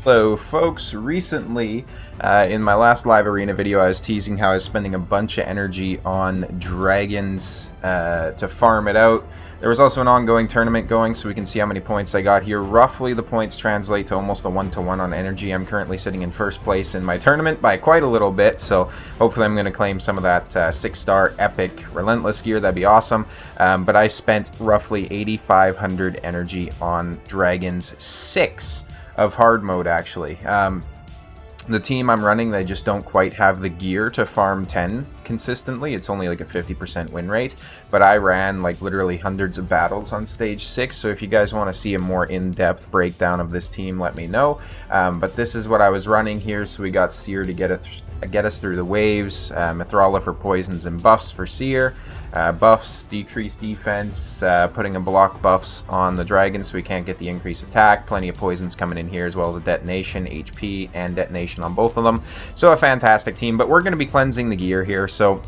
Hello folks, recently in my last live arena video I was teasing how I was spending a bunch of energy on dragons to farm it out. There was also an ongoing tournament going, so we can see how many points I got here. Roughly the points translate to almost a 1-to-1 on energy. I'm currently sitting in first place in my tournament by quite a little bit, so hopefully I'm going to claim some of that 6-star epic relentless gear. That'd be awesome. But I spent roughly 8,500 energy on dragons 6 of hard mode, actually. The team I'm running, they just don't quite have the gear to farm 10 consistently. It's only like a 50% win rate, but I ran like literally hundreds of battles on stage 6, so if you guys want to see a more in-depth breakdown of this team, let me know. But this is what I was running here. So we got Seer to get us through the waves, Mithrala for poisons and buffs for Seer, buffs, decreased defense, putting a block buffs on the dragon so we can't get the increased attack, plenty of poisons coming in here, as well as a detonation, HP, and detonation on both of them. So a fantastic team, but we're going to be cleansing the gear here, so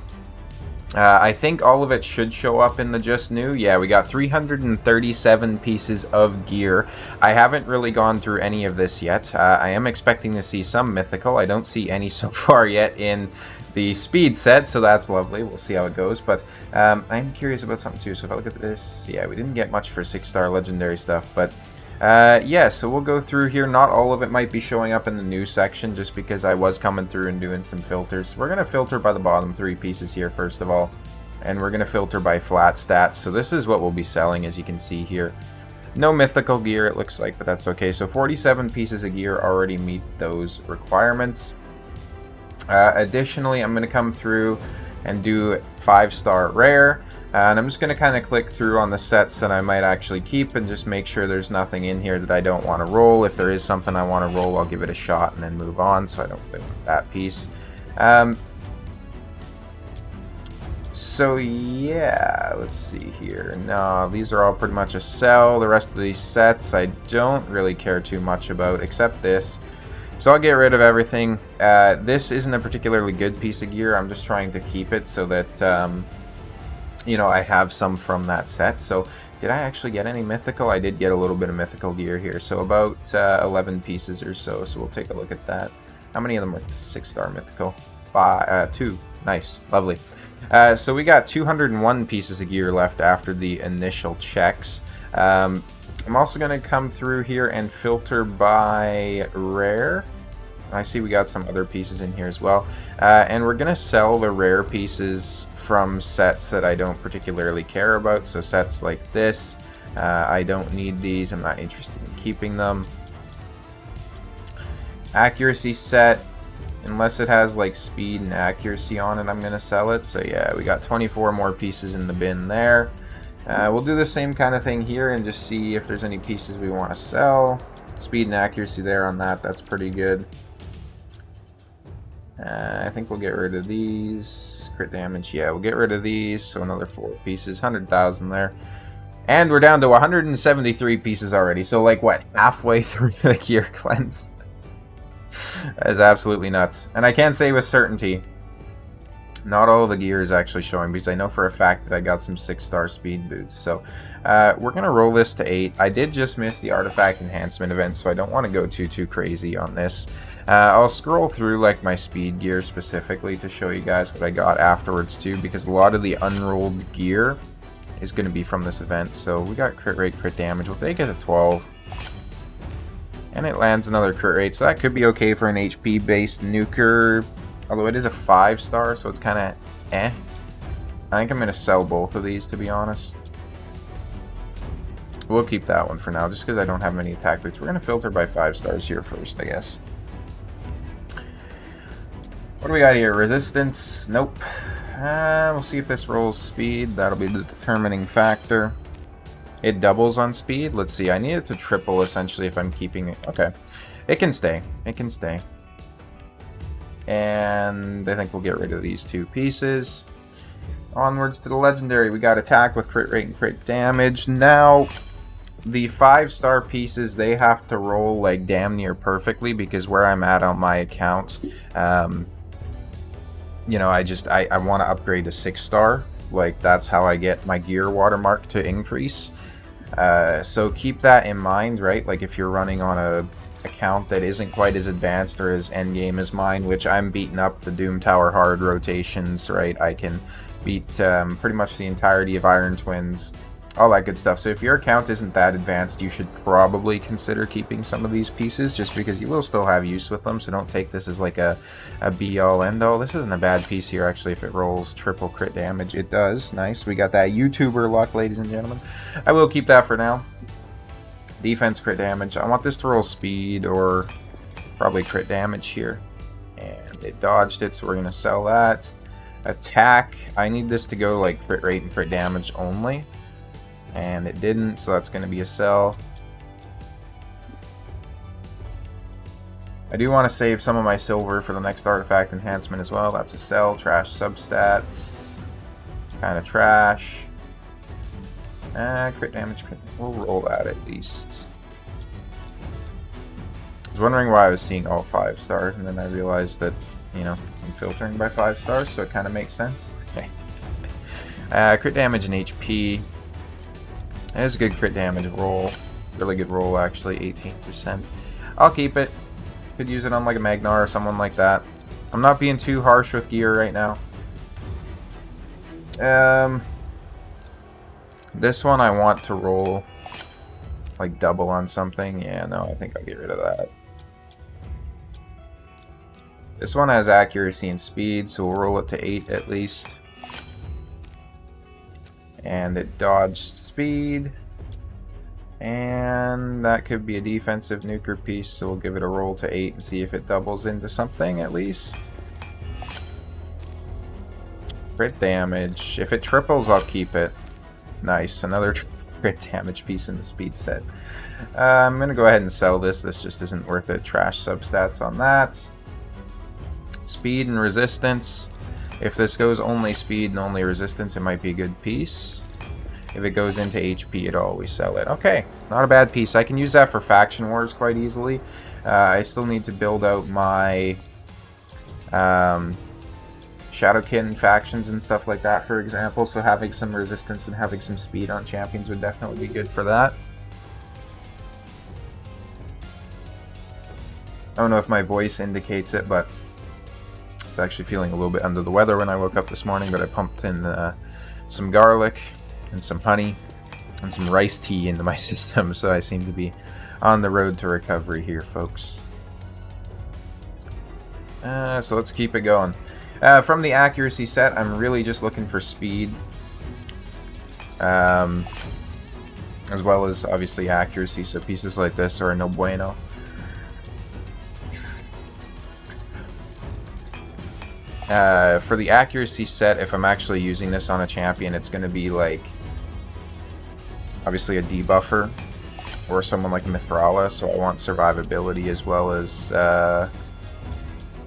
I think all of it should show up in the just new. Yeah, we got 337 pieces of gear. I haven't really gone through any of this yet. I am expecting to see some mythical. I don't see any so far yet in the speed set, so that's lovely. We'll see how it goes, but I'm curious about something too. So if I look at this, yeah, we didn't get much for 6-star legendary stuff, but yeah, so we'll go through here. Not all of it might be showing up in the new section, just because I was coming through and doing some filters. We're going to filter by the bottom 3 pieces here first of all, and we're going to filter by flat stats. So this is what we'll be selling, as you can see here. No mythical gear, it looks like, but that's okay. So 47 pieces of gear already meet those requirements. Additionally, I'm going to come through and do 5-star rare, and I'm just going to kind of click through on the sets that I might actually keep and just make sure there's nothing in here that I don't want to roll. If there is something I want to roll, I'll give it a shot and then move on, so I don't really want that piece. So yeah, let's see here. No, these are all pretty much a sell. The rest of these sets I don't really care too much about, except this. So I'll get rid of everything. This isn't a particularly good piece of gear. I'm just trying to keep it so that, you know, I have some from that set. So did I actually get any mythical? I did get a little bit of mythical gear here. So about 11 pieces or so. So we'll take a look at that. How many of them are 6-star mythical? 2. Nice. Lovely. So we got 201 pieces of gear left after the initial checks. I'm also going to come through here and filter by rare. I see we got some other pieces in here as well. And we're going to sell the rare pieces from sets that I don't particularly care about. So sets like this, I don't need these. I'm not interested in keeping them. Accuracy set, unless it has like speed and accuracy on it, I'm going to sell it. So yeah, we got 24 more pieces in the bin there. We'll do the same kind of thing here and just see if there's any pieces we want to sell. Speed and accuracy there on that, that's pretty good. I think we'll get rid of these. Crit damage, yeah, we'll get rid of these. So another 4 pieces, 100,000 there. And we're down to 173 pieces already. So like what, halfway through the gear cleanse? That is absolutely nuts. And I can say with certainty, not all the gear is actually showing, because I know for a fact that I got some 6-star speed boots. So we're going to roll this to 8. I did just miss the artifact enhancement event, so I don't want to go too crazy on this. I'll scroll through like my speed gear specifically to show you guys what I got afterwards too, because a lot of the unrolled gear is going to be from this event. So we got crit rate, crit damage. We'll take it to 12. And it lands another crit rate, so that could be okay for an HP based nuker. Although it is a 5-star, so it's kind of eh. I think I'm going to sell both of these, to be honest. We'll keep that one for now, just because I don't have many attack boots. We're going to filter by 5 stars here first, I guess. What do we got here? Resistance? Nope. We'll see if this rolls speed. That'll be the determining factor. It doubles on speed. Let's see. I need it to triple, essentially, if I'm keeping it. Okay. It can stay. It can stay. And I think we'll get rid of these 2 pieces. Onwards to the legendary. We got attack with crit rate and crit damage. Now, the 5-star pieces, they have to roll like damn near perfectly, because where I'm at on my account, you know, I want to upgrade to 6-star. Like, that's how I get my gear watermark to increase. So keep that in mind, right? Like if you're running on a account that isn't quite as advanced or as endgame as mine, which I'm beating up the Doom Tower hard rotations, right? I can beat pretty much the entirety of Iron Twins, all that good stuff. So if your account isn't that advanced, you should probably consider keeping some of these pieces, just because you will still have use with them, so don't take this as like a be-all, end-all. This isn't a bad piece here, actually, if it rolls triple crit damage. It does. Nice. We got that YouTuber luck, ladies and gentlemen. I will keep that for now. Defense crit damage. I want this to roll speed or probably crit damage here. And it dodged it, so we're going to sell that. Attack. I need this to go like crit rate and crit damage only. And it didn't, so that's going to be a sell. I do want to save some of my silver for the next artifact enhancement as well. That's a sell. Trash substats. Kind of trash. Crit damage. We'll roll that at least. I was wondering why I was seeing all 5 stars, and then I realized that, you know, I'm filtering by 5 stars, so it kind of makes sense. Okay. Crit damage and HP. That is a good crit damage roll. Really good roll, actually. 18%. I'll keep it. Could use it on like a Magnar or someone like that. I'm not being too harsh with gear right now. This one I want to roll like double on something. Yeah, no, I think I'll get rid of that. This one has accuracy and speed, so we'll roll it to 8 at least. And it dodged speed. And that could be a defensive nuker piece, so we'll give it a roll to 8 and see if it doubles into something at least. Crit damage. If it triples, I'll keep it. Nice. Another crit damage piece in the speed set. I'm going to go ahead and sell this. This just isn't worth it. Trash substats on that. Speed and resistance. If this goes only speed and only resistance, it might be a good piece. If it goes into HP at all, we sell it. Okay, not a bad piece. I can use that for faction wars quite easily. I still need to build out my Shadowkin factions and stuff like that, for example. So having some resistance and having some speed on champions would definitely be good for that. I don't know if my voice indicates it, but I was actually feeling a little bit under the weather when I woke up this morning, but I pumped in some garlic and some honey and some rice tea into my system, so I seem to be on the road to recovery here, folks. So let's keep it going. From the accuracy set, I'm really just looking for speed, as well as obviously accuracy, so pieces like this are no bueno. For the accuracy set, if I'm actually using this on a champion, it's going to be like obviously a debuffer or someone like Mithrala, so I want survivability as well as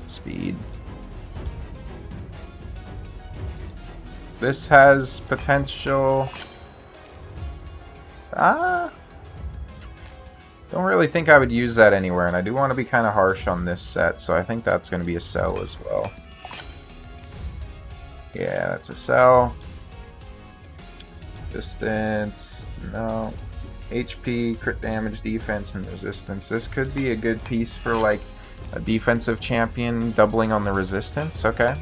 speed. This has potential. Don't really think I would use that anywhere, and I do want to be kind of harsh on this set, so I think that's going to be a sell as well. Yeah, that's a sell. Distance, no. HP, crit damage, defense, and resistance. This could be a good piece for like a defensive champion doubling on the resistance. Okay.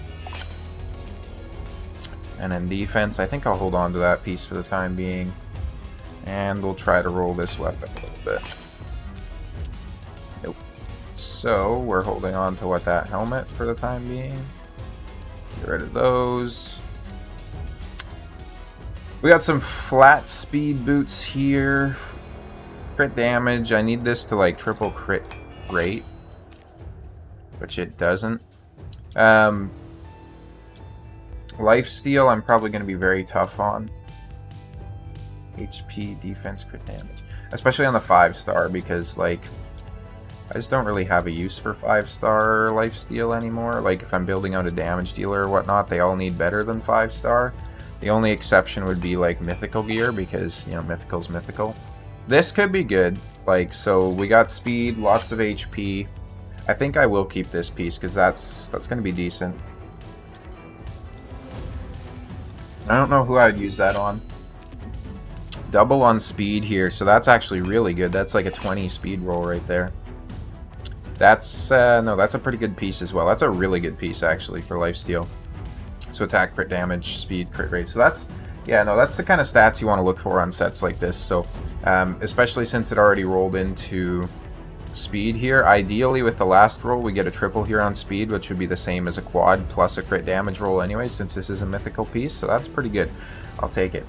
And then defense, I think I'll hold on to that piece for the time being. And we'll try to roll this weapon a little bit. Nope. So, we're holding on to what, that helmet for the time being. Get rid of those. We got some flat speed boots here. Crit damage. I need this to like triple crit rate, which it doesn't. Lifesteal, I'm probably going to be very tough on. HP, defense, crit damage. Especially on the 5-star, because like I just don't really have a use for 5-star lifesteal anymore. Like if I'm building out a damage dealer or whatnot, they all need better than 5-star. The only exception would be like mythical gear, because you know mythical's mythical. This could be good. Like, so we got speed, lots of HP. I think I will keep this piece because that's going to be decent. I don't know who I would use that on. Double on speed here, so that's actually really good. That's like a 20 speed roll right there. That's, no, that's a pretty good piece as well. That's a really good piece, actually, for lifesteal. So attack, crit damage, speed, crit rate. So that's, yeah, no, that's the kind of stats you want to look for on sets like this. So, especially since it already rolled into speed here. Ideally, with the last roll, we get a triple here on speed, which would be the same as a quad plus a crit damage roll anyway, since this is a mythical piece. So that's pretty good. I'll take it.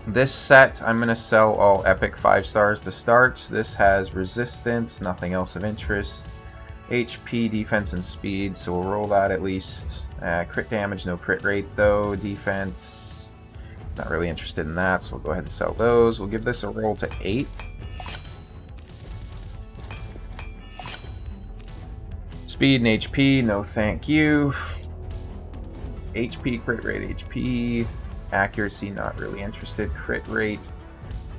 This set, I'm going to sell all epic 5 stars to start. This has resistance, nothing else of interest. HP, defense, and speed, so we'll roll that at least. Crit damage, no crit rate though. Defense, not really interested in that, so we'll go ahead and sell those. We'll give this a roll to 8. Speed and HP, no thank you. HP, crit rate, HP. Accuracy, not really interested. Crit rate,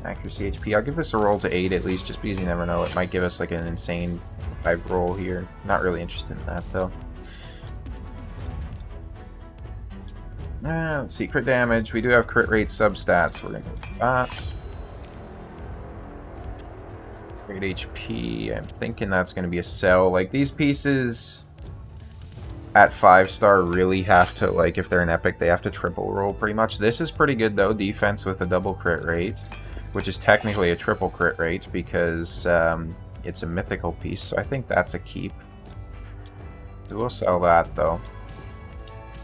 accuracy, HP. I'll give this a roll to 8 at least, just because you never know. It might give us like an insane 5 roll here. Not really interested in that though. Let's see, crit damage. We do have crit rate substats, so we're going to do that. Crit HP, I'm thinking that's going to be a sell. Like, these pieces at 5-star really have to, like, if they're an epic, they have to triple roll pretty much. This is pretty good though, defense with a double crit rate, which is technically a triple crit rate because it's a mythical piece, so I think that's a keep. We'll sell that though.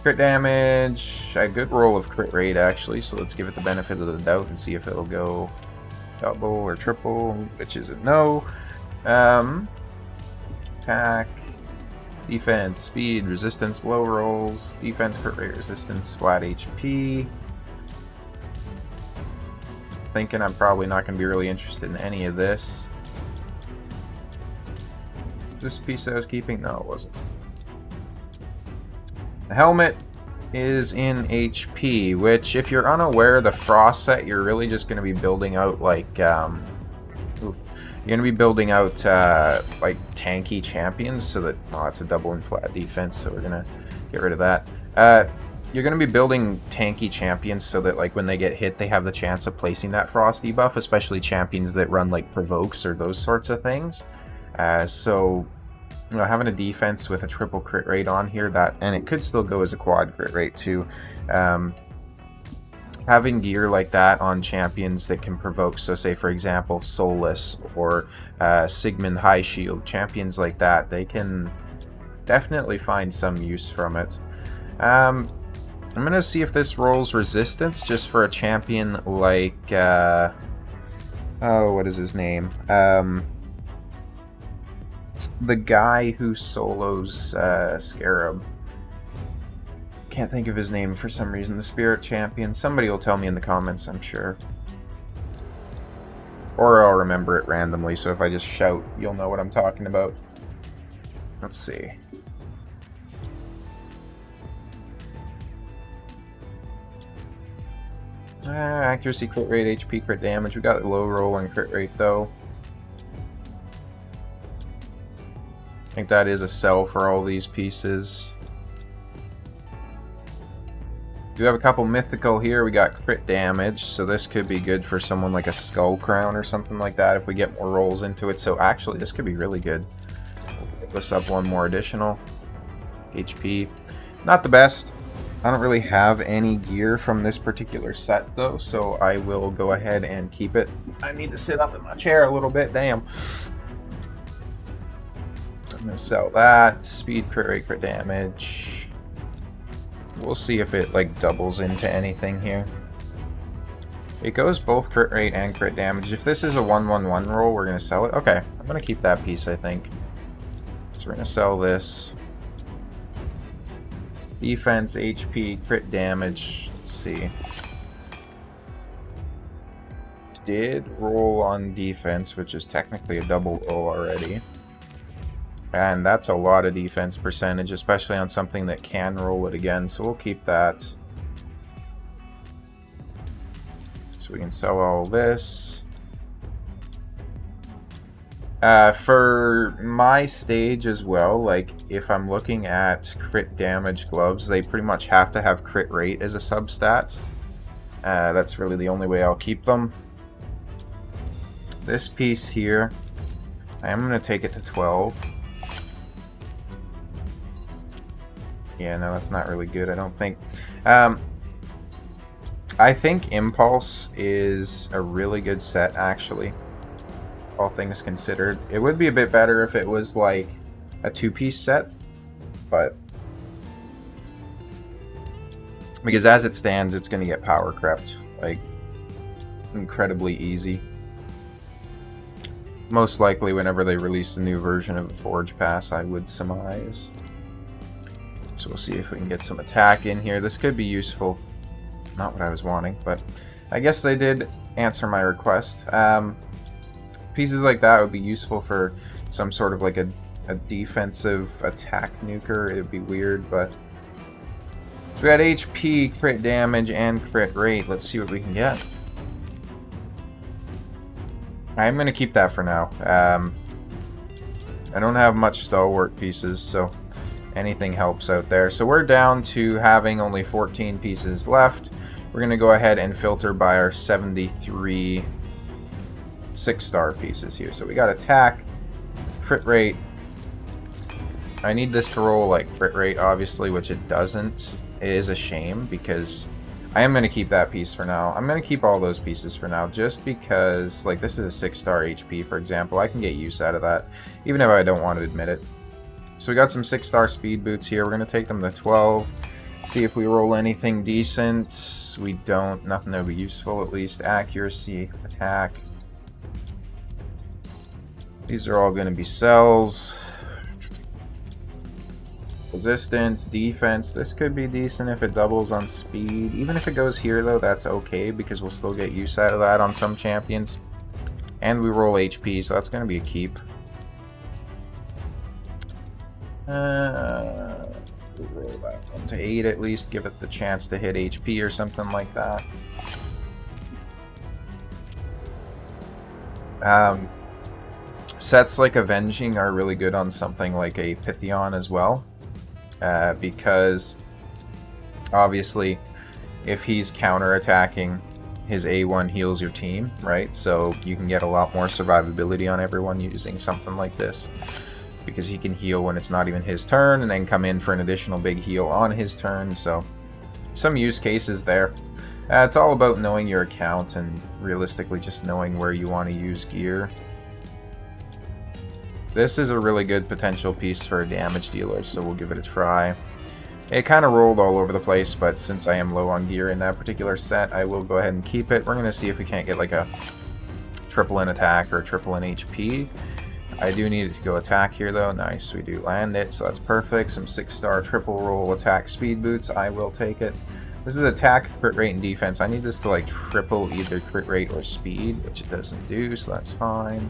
Crit damage, a good roll of crit rate actually, so let's give it the benefit of the doubt and see if it'll go double or triple, which is a no. Attack, defense, speed, resistance, low rolls, defense, crit rate, resistance, flat HP. Thinking I'm probably not going to be really interested in any of this. This piece I was keeping? No, it wasn't. The helmet is in HP, which if you're unaware, the Frost set, you're really just going to be building out like, you're going to be building out like tanky champions so that, oh, it's a double and flat defense, so we're going to get rid of that. You're going to be building tanky champions so that like when they get hit, they have the chance of placing that Frost debuff, especially champions that run like provokes or those sorts of things. So, you know, having a defense with a triple crit rate on here, that, and it could still go as a quad crit rate too. Having gear like that on champions that can provoke, so say for example Soulless or Sigmund High Shield, champions like that, they can definitely find some use from it. I'm gonna see if this rolls resistance just for a champion like oh, what is his name? The guy who solos Scarab. Can't think of his name for some reason. The Spirit Champion. Somebody will tell me in the comments, I'm sure. Or I'll remember it randomly, so if I just shout, you'll know what I'm talking about. Let's see. Accuracy, crit rate, HP, crit damage. We got low roll and crit rate though. I think that is a sell for all these pieces. We do have a couple mythical here. We got crit damage, so this could be good for someone like a Skull Crown or something like that if we get more rolls into it. So actually, this could be really good. We'll pick this up one more additional. HP. Not the best. I don't really have any gear from this particular set though, so I will go ahead and keep it. I need to sit up in my chair a little bit, damn. I'm going to sell that. Speed, crit rate, crit damage. We'll see if it like doubles into anything here. It goes both crit rate and crit damage. If this is a 1-1-1 roll, we're going to sell it. Okay, I'm going to keep that piece, I think. So we're going to sell this. Defense, HP, crit damage. Let's see. Did roll on defense, which is technically a double roll already. And that's a lot of defense percentage, especially on something that can roll it again, so we'll keep that. So we can sell all this. For my stage as well, like if I'm looking at crit damage gloves, they pretty much have to have crit rate as a substat. That's really the only way I'll keep them. This piece here, I am going to take it to 12. Yeah, no, that's not really good, I don't think. I think Impulse is a really good set, actually. All things considered. It would be a bit better if it was like a 2-piece set, but because as it stands, it's going to get power crept like incredibly easy. Most likely whenever they release a new version of the Forge Pass, I would surmise. So we'll see if we can get some attack in here. This could be useful. Not what I was wanting, but I guess they did answer my request. Pieces like that would be useful for some sort of like a defensive attack nuker. It would be weird, but so we got HP, crit damage, and crit rate. Let's see what we can get. I'm going to keep that for now. I don't have much stalwart pieces, so anything helps out there. So we're down to having only 14 pieces left. We're going to go ahead and filter by our 73 6-star pieces here. So we got attack, crit rate. I need this to roll like crit rate, obviously, which it doesn't. It is a shame because I am going to keep that piece for now. I'm going to keep all those pieces for now just because, like, this is a 6-star HP, for example. I can get use out of that, even if I don't want to admit it. So we got some 6-star speed boots here. We're going to take them to 12. See if we roll anything decent. We don't. Nothing that would be useful, at least. Accuracy, attack. These are all going to be cells. Resistance, defense. This could be decent if it doubles on speed. Even if it goes here, though, that's okay because we'll still get use out of that on some champions. And we roll HP, so that's going to be a keep. We'll roll that one to 8 at least. Give it the chance to hit HP or something like that. Sets like Avenging are really good on something like a Pythion as well. Because obviously if he's counter-attacking, his A1 heals your team, right? So you can get a lot more survivability on everyone using something like this. Because he can heal when it's not even his turn, and then come in for an additional big heal on his turn, so some use cases there. It's all about knowing your account and realistically just knowing where you want to use gear. This is a really good potential piece for a damage dealer, so we'll give it a try. It kind of rolled all over the place, but since I am low on gear in that particular set, I will go ahead and keep it. We're going to see if we can't get like a triple in attack or a triple in HP. I do need it to go attack here though. Nice, we do land it, so that's perfect. Some 6-star triple roll attack speed boots. I will take it. This is attack, crit rate, and defense. I need this to like triple either crit rate or speed, which it doesn't do, so that's fine.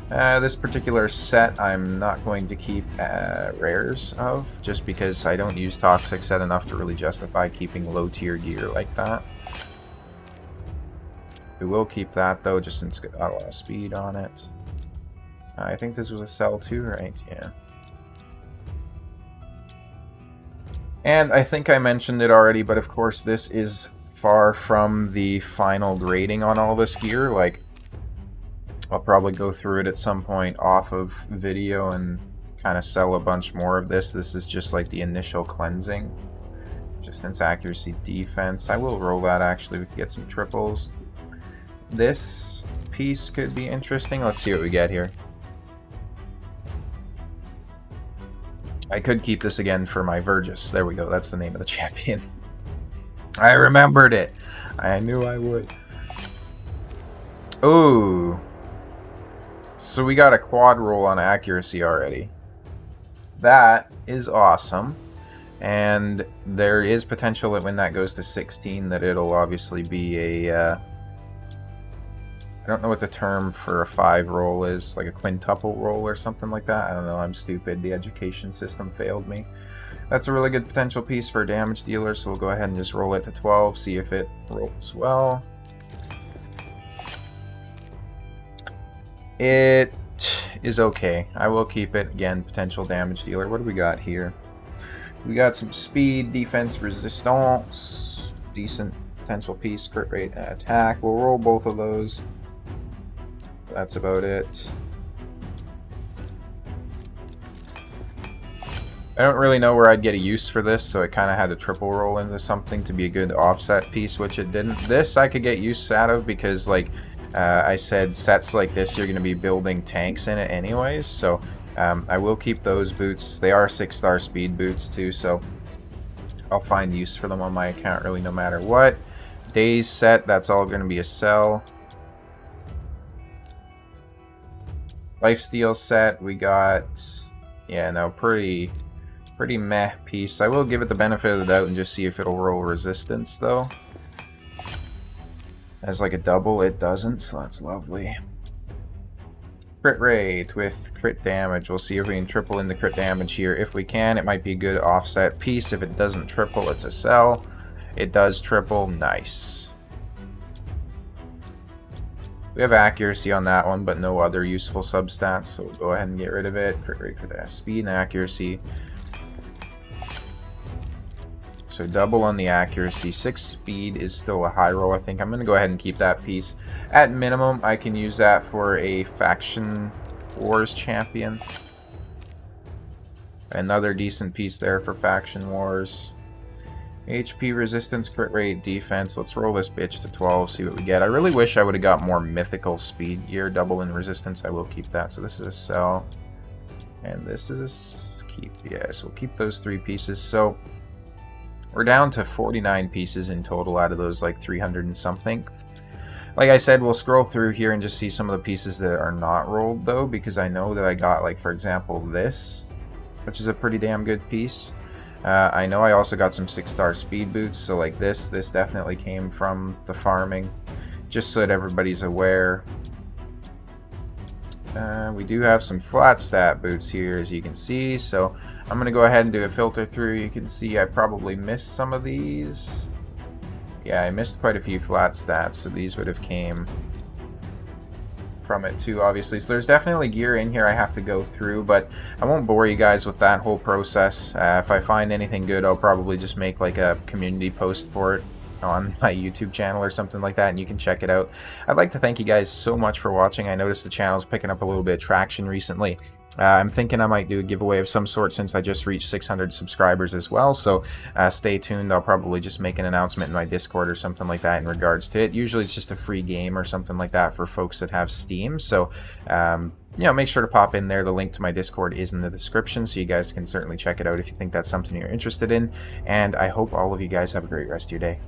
This particular set I'm not going to keep rares of, just because I don't use Toxic set enough to really justify keeping low tier gear like that. We will keep that though, just since it's got a lot of speed on it. I think this was a cell too, right? Yeah. And I think I mentioned it already, but of course this is far from the final grading on all this gear. Like, I'll probably go through it at some point off of video and kind of sell a bunch more of this. This is just like the initial cleansing. Resistance, accuracy, defense. I will roll that actually. We could get some triples. This piece could be interesting. Let's see what we get here. I could keep this again for my Vergis. There we go. That's the name of the champion. I remembered it. I knew I would. Ooh. So we got a quad roll on accuracy already. That is awesome. And there is potential that when that goes to 16 that it'll obviously be a... I don't know what the term for a 5 roll is, like a quintuple roll or something like that. I don't know, I'm stupid. The education system failed me. That's a really good potential piece for a damage dealer, so we'll go ahead and just roll it to 12, see if it rolls well. It is okay. I will keep it. Again, potential damage dealer. What do we got here? We got some speed, defense, resistance, decent potential piece, crit rate, and attack. We'll roll both of those. That's about it. I don't really know where I'd get a use for this, so it kind of had to triple roll into something to be a good offset piece, which it didn't. This I could get use out of because, like I said, sets like this, you're going to be building tanks in it anyways, so I will keep those boots. They are 6-star speed boots too, so I'll find use for them on my account really no matter what. Days set, that's all going to be a sell. Lifesteal set, we got, yeah, no, pretty meh piece. I will give it the benefit of the doubt and just see if it'll roll resistance though. As like a double, it doesn't, so that's lovely. Crit rate with crit damage. We'll see if we can triple in the crit damage here. If we can, it might be a good offset piece. If it doesn't triple, it's a sell. It does triple. Nice. We have accuracy on that one, but no other useful substats, so we'll go ahead and get rid of it. Crit rate for that. Speed and accuracy. So double on the accuracy. 6 speed is still a high roll, I think. I'm going to go ahead and keep that piece. At minimum, I can use that for a faction wars champion. Another decent piece there for faction wars. HP resistance, crit rate, defense. Let's roll this bitch to 12, see what we get. I really wish I would have got more mythical speed gear. Double in resistance, I will keep that. So this is a sell. And this is a keep. Yeah, so we'll keep those 3 pieces. So we're down to 49 pieces in total out of those like 300 and something. Like I said, we'll scroll through here and just see some of the pieces that are not rolled though, because I know that I got, like, for example, this, which is a pretty damn good piece. I know I also got some 6-star speed boots, so like this definitely came from the farming, just so that everybody's aware. We do have some flat stat boots here, as you can see, so I'm going to go ahead and do a filter through. You can see I probably missed some of these. Yeah, I missed quite a few flat stats, so these would have came from it too, obviously. So there's definitely gear in here I have to go through, but I won't bore you guys with that whole process. If I find anything good, I'll probably just make like a community post for it on my YouTube channel or something like that, and you can check it out. I'd like to thank you guys so much for watching. I noticed the channel's picking up a little bit of traction recently. I'm thinking I might do a giveaway of some sort since I just reached 600 subscribers as well, so stay tuned. I'll probably just make an announcement in my Discord or something like that in regards to it. Usually it's just a free game or something like that for folks that have Steam, so you know, make sure to pop in there. The link to my Discord is in the description, so you guys can certainly check it out if you think that's something you're interested in, and I hope all of you guys have a great rest of your day.